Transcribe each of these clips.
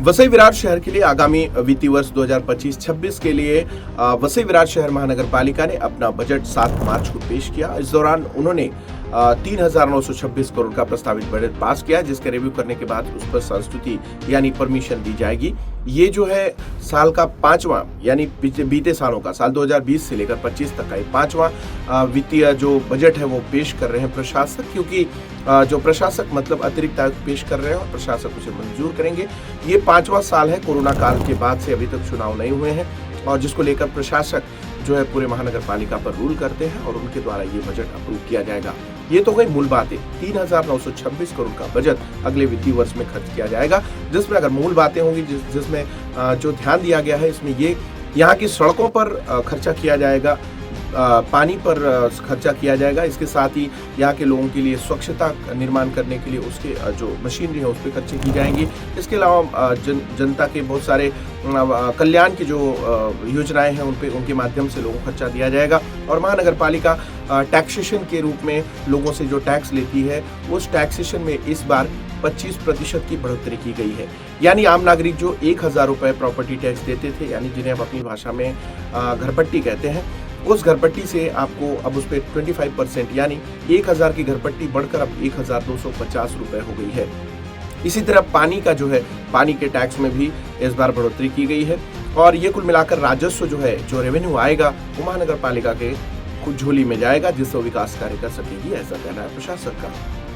वसई विरार शहर के लिए आगामी वित्तीय वर्ष 2025-26 के लिए वसई विरार शहर महानगर पालिका ने अपना बजट 7 मार्च को पेश किया। इस दौरान उन्होंने 3,926 करोड़ का प्रस्तावित बजट पास किया, जिसके रिव्यू करने के बाद उस पर संस्तुति यानी परमिशन दी जाएगी। ये जो है साल का 5वां यानी बीते सालों का साल 2020 से लेकर 25 तक का 5वां वित्तीय जो बजट है वो पेश कर रहे हैं प्रशासक, क्योंकि जो प्रशासक मतलब अतिरिक्त आयुक्त पेश कर रहे हैं और प्रशासक उसे मंजूर करेंगे। ये 5वां साल है, कोरोना काल के बाद से अभी तक चुनाव नहीं हुए हैं और जिसको लेकर प्रशासक जो है पूरे महानगर पालिका पर रूल करते हैं और उनके द्वारा ये बजट अप्रूव किया जाएगा। ये तो गई मूल बातें। 3,926 करोड़ का बजट अगले वित्तीय वर्ष में खर्च किया जाएगा, जिसमें अगर मूल बातें होंगी जिसमें जो ध्यान दिया गया है इसमें ये यहाँ की सड़कों पर खर्चा किया जाएगा, पानी पर खर्चा किया जाएगा। इसके साथ ही यहाँ के लोगों के लिए स्वच्छता निर्माण करने के लिए उसके जो मशीनरी है उस पर खर्चे की जाएंगी। इसके अलावा जनता के बहुत सारे कल्याण की जो योजनाएं हैं उनके माध्यम से लोगों को खर्चा दिया जाएगा। और महानगर पालिका टैक्सेशन के रूप में लोगों से जो टैक्स लेती है उस टैक्सेशन में इस बार 25% की बढ़ोतरी की गई है। यानी आम नागरिक जो 1,000 रुपये प्रॉपर्टी टैक्स देते थे, यानी जिन्हें आप अपनी भाषा में घरपट्टी कहते हैं, उस घरपट्टी से आपको अब उस पर 25% यानी 1,000 की घरपट्टी बढ़कर अब 1,250 रुपये हो गई है। इसी तरह पानी का जो है पानी के टैक्स में भी इस बार बढ़ोतरी की गई है और ये कुल मिलाकर राजस्व जो है जो रेवेन्यू आएगा वो महानगर पालिका के कुछ झोली में जाएगा, जिससे विकास कार्य कर सकेगी, ऐसा कहना है प्रशासक का।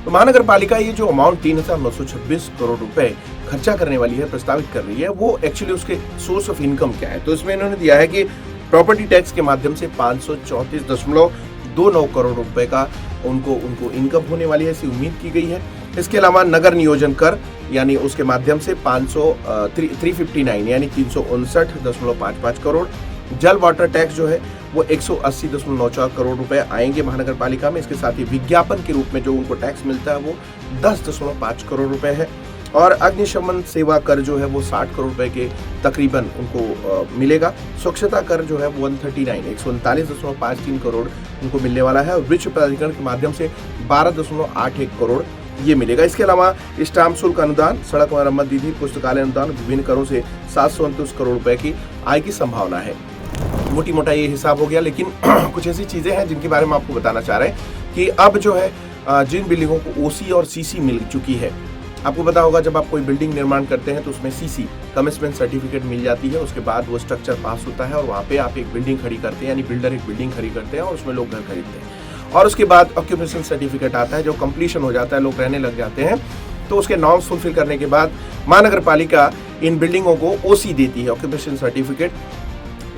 तो महानगर पालिका ये जो अमाउंट 3,926 करोड़ रुपए खर्चा करने वाली है, प्रस्तावित कर रही है, वो एक्चुअली उसके सोर्स ऑफ इनकम क्या है। तो इसमें इन्होंने दिया है कि प्रॉपर्टी टैक्स के माध्यम से 534.29 करोड़ रुपए का उनको इनकम होने वाली है, ऐसी उम्मीद की गई है। इसके अलावा नगर नियोजन कर यानी उसके माध्यम से 359 यानी 359.55 करोड़। जल वाटर टैक्स जो है वो 180.94 करोड़ रुपए आएंगे महानगर पालिका में। इसके साथ ही विज्ञापन के रूप में जो उनको टैक्स मिलता है वो 10.5 करोड़ रुपए है और अग्निशमन सेवा कर जो है वो 60 करोड़ रुपए के तकरीबन उनको मिलेगा। स्वच्छता कर जो है 139.53 करोड़ उनको मिलने वाला है और वृक्ष प्राधिकरण के माध्यम से 12.81 करोड़ ये मिलेगा। इसके अलावा स्टाम्प शुल्क अनुदान, सड़क मरम्मत निधि, पुस्तकालय अनुदान, विभिन्न करों से 729 करोड़ रुपए की आय की संभावना है। मोटी मोटा ये हिसाब हो गया, लेकिन कुछ ऐसी चीजें हैं जिनके बारे में आपको बताना चाह रहे हैं कि अब जो है जिन बिल्डिंगों को ओसी और सीसी मिल चुकी है, आपको पता होगा जब आप कोई बिल्डिंग निर्माण करते हैं तो उसमें सीसी कमिटमेंट सर्टिफिकेट मिल जाती है, उसके बाद वो स्ट्रक्चर पास होता है और वहाँ पे आप एक बिल्डिंग खड़ी करते हैं, यानी बिल्डर एक बिल्डिंग खड़ी करते हैं और उसमें लोग घर खरीदते हैं और उसके बाद ऑक्यूपेशन सर्टिफिकेट आता है, जो कंप्लीशन हो जाता है, लोग रहने लग जाते हैं, तो उसके नॉर्म्स फुलफिल करने के बाद महानगर पालिका इन बिल्डिंगों को ओसी देती है, ऑक्यूपेशन सर्टिफिकेट।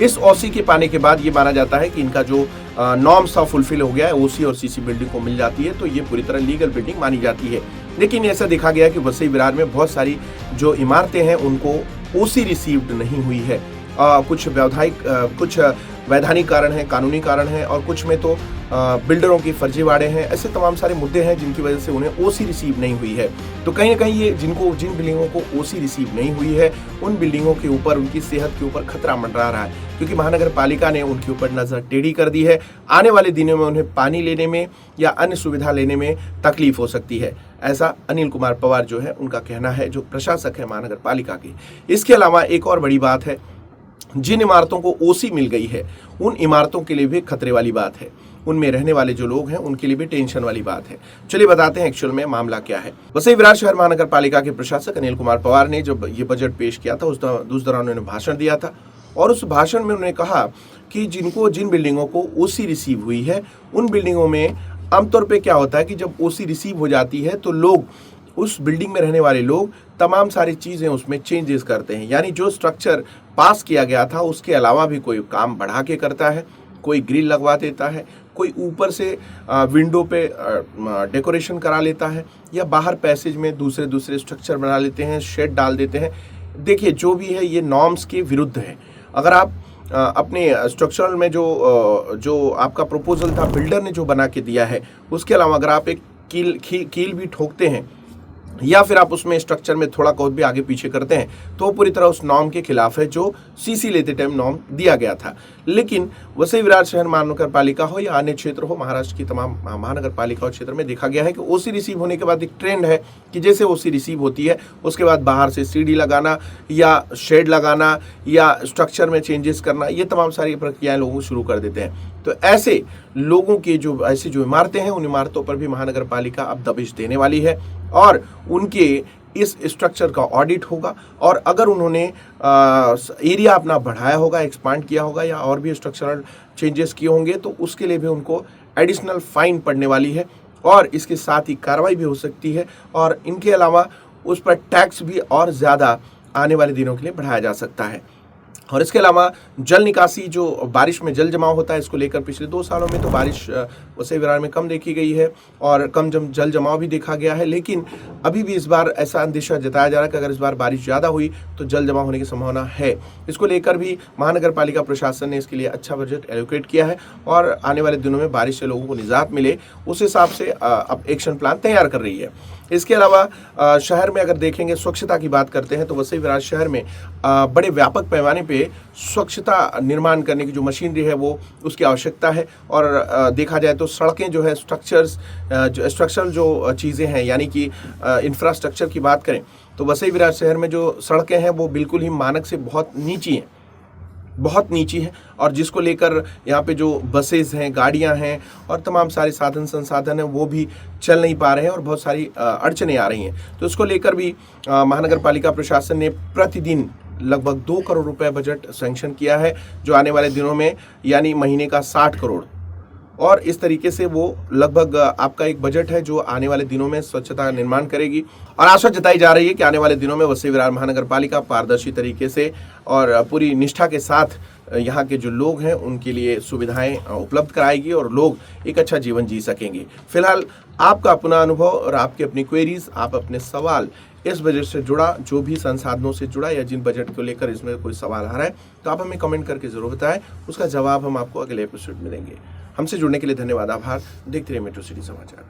इस ओसी के पाने के बाद ये माना जाता है कि इनका जो नॉर्म्स था फुलफिल हो गया है, ओसी और सीसी बिल्डिंग को मिल जाती है, तो ये पूरी तरह लीगल बिल्डिंग मानी जाती है। लेकिन ऐसा देखा गया कि वसई विरार में बहुत सारी जो इमारतें हैं उनको ओसी रिसीव्ड नहीं हुई है। कुछ वैधानिक कारण है, कानूनी कारण है और कुछ में तो बिल्डरों की फर्जीवाड़े हैं। ऐसे तमाम सारे मुद्दे हैं जिनकी वजह से उन्हें ओसी रिसीव नहीं हुई है। तो कहीं ना कहीं ये जिन बिल्डिंगों को ओसी रिसीव नहीं हुई है उन बिल्डिंगों के ऊपर, उनकी सेहत के ऊपर खतरा मंडरा रहा है, क्योंकि महानगर पालिका ने उनके ऊपर नजर टेढ़ी कर दी है। आने वाले दिनों में उन्हें पानी लेने में या अन्य सुविधा लेने में तकलीफ हो सकती है, ऐसा अनिल कुमार पवार जो है उनका कहना है, जो प्रशासक है महानगर पालिका के। इसके अलावा एक और बड़ी बात है, जिन इमारतों को ओसी मिल गई है उन इमारतों के लिए भी खतरे वाली बात है, उनमें रहने वाले जो लोग हैं उनके लिए भी टेंशन वाली बात है। चलिए बताते हैं एक्चुअल में मामला क्या है। वसई विरार शहर महानगर पालिका के प्रशासक अनिल कुमार पवार ने जब ये बजट पेश किया था उस दौरान उन्होंने भाषण दिया था और उस भाषण में उन्होंने कहा कि जिन बिल्डिंगों को ओसी रिसीव हुई है उन बिल्डिंगों में आमतौर पर क्या होता है कि जब ओसी रिसीव हो जाती है तो लोग, उस बिल्डिंग में रहने वाले लोग तमाम सारी चीज़ें उसमें चेंजेस करते हैं, यानी जो स्ट्रक्चर पास किया गया था उसके अलावा भी कोई काम बढ़ा के करता है, कोई ग्रिल लगवा देता है, कोई ऊपर से विंडो पे डेकोरेशन करा लेता है या बाहर पैसेज में दूसरे स्ट्रक्चर बना लेते हैं, शेड डाल देते हैं। देखिए जो भी है ये नॉर्म्स के विरुद्ध है। अगर आप अपने स्ट्रक्चरल में जो आपका प्रपोजल था बिल्डर ने जो बना के दिया है, उसके अलावा अगर आप एक कील भी ठोकते हैं या फिर आप उसमें स्ट्रक्चर में थोड़ा बहुत भी आगे पीछे करते हैं तो वो पूरी तरह उस नॉर्म के खिलाफ है जो सीसी लेते टाइम नॉर्म दिया गया था। लेकिन वसई विरार शहर महानगर पालिका हो या अन्य क्षेत्र हो, महाराष्ट्र की तमाम महानगर पालिकाओं क्षेत्र में देखा गया है कि ओसी रिसीव होने के बाद एक ट्रेंड है कि जैसे ओसी रिसीव होती है उसके बाद बाहर से सीढ़ी लगाना या शेड लगाना या स्ट्रक्चर में चेंजेस करना, ये तमाम सारी प्रक्रियाएं लोग शुरू कर देते हैं। तो ऐसे लोगों की जो ऐसी जो इमारतें हैं उन इमारतों पर भी महानगर पालिका अब दबिश देने वाली है और उनके इस स्ट्रक्चर का ऑडिट होगा और अगर उन्होंने एरिया अपना बढ़ाया होगा, एक्सपांड किया होगा या और भी स्ट्रक्चरल चेंजेस किए होंगे तो उसके लिए भी उनको एडिशनल फाइन पड़ने वाली है और इसके साथ ही कार्रवाई भी हो सकती है और इनके अलावा उस पर टैक्स भी और ज़्यादा आने वाले दिनों के लिए बढ़ाया जा सकता है। और इसके अलावा जल निकासी, जो बारिश में जल जमाव होता है, इसको लेकर पिछले 2 सालों में तो बारिश वसई विरार में कम देखी गई है और कम जल जमाव भी देखा गया है। लेकिन अभी भी इस बार ऐसा अंदेशा जताया जा रहा है कि अगर इस बार बारिश ज़्यादा हुई तो जल जमाव होने की संभावना है। इसको लेकर भी महानगर पालिका प्रशासन ने इसके लिए अच्छा बजट एलोकेट किया है और आने वाले दिनों में बारिश से लोगों को निजात मिले उस हिसाब से अब एक्शन प्लान तैयार कर रही है। इसके अलावा शहर में अगर देखेंगे, स्वच्छता की बात करते हैं तो वसई विरार शहर में बड़े व्यापक पैमाने पे स्वच्छता निर्माण करने की जो मशीनरी है वो उसकी आवश्यकता है और देखा जाए तो सड़कें जो है स्ट्रक्चरल जो चीज़ें हैं यानी कि इंफ्रास्ट्रक्चर की बात करें तो वसई विरार शहर में जो सड़कें हैं वो बिल्कुल ही मानक से बहुत नीची है और जिसको लेकर यहाँ पे जो बसेस हैं, गाड़ियाँ हैं और तमाम सारे साधन संसाधन हैं वो भी चल नहीं पा रहे हैं और बहुत सारी अड़चनें आ रही हैं। तो इसको लेकर भी महानगर पालिका प्रशासन ने प्रतिदिन लगभग 2 करोड़ रुपए बजट सैंक्शन किया है जो आने वाले दिनों में यानी महीने का 60 करोड़ और इस तरीके से वो लगभग आपका एक बजट है जो आने वाले दिनों में स्वच्छता का निर्माण करेगी और आशा जताई जा रही है कि आने वाले दिनों में वसई विरार महानगर पालिका पारदर्शी तरीके से और पूरी निष्ठा के साथ यहाँ के जो लोग हैं उनके लिए सुविधाएं उपलब्ध कराएगी और लोग एक अच्छा जीवन जी सकेंगे। फिलहाल आपका अपना अनुभव और आपके अपनी क्वेरीज, आप अपने सवाल इस बजट से जुड़ा, जो भी संसाधनों से जुड़ा या जिन बजट को लेकर इसमें कोई सवाल आ रहा है तो आप हमें कमेंट करके जरूर बताएं, उसका जवाब हम आपको अगले एपिसोड में देंगे। हमसे जुड़ने के लिए धन्यवाद, आभार। देखते रहिए मेट्रो सिटी समाचार।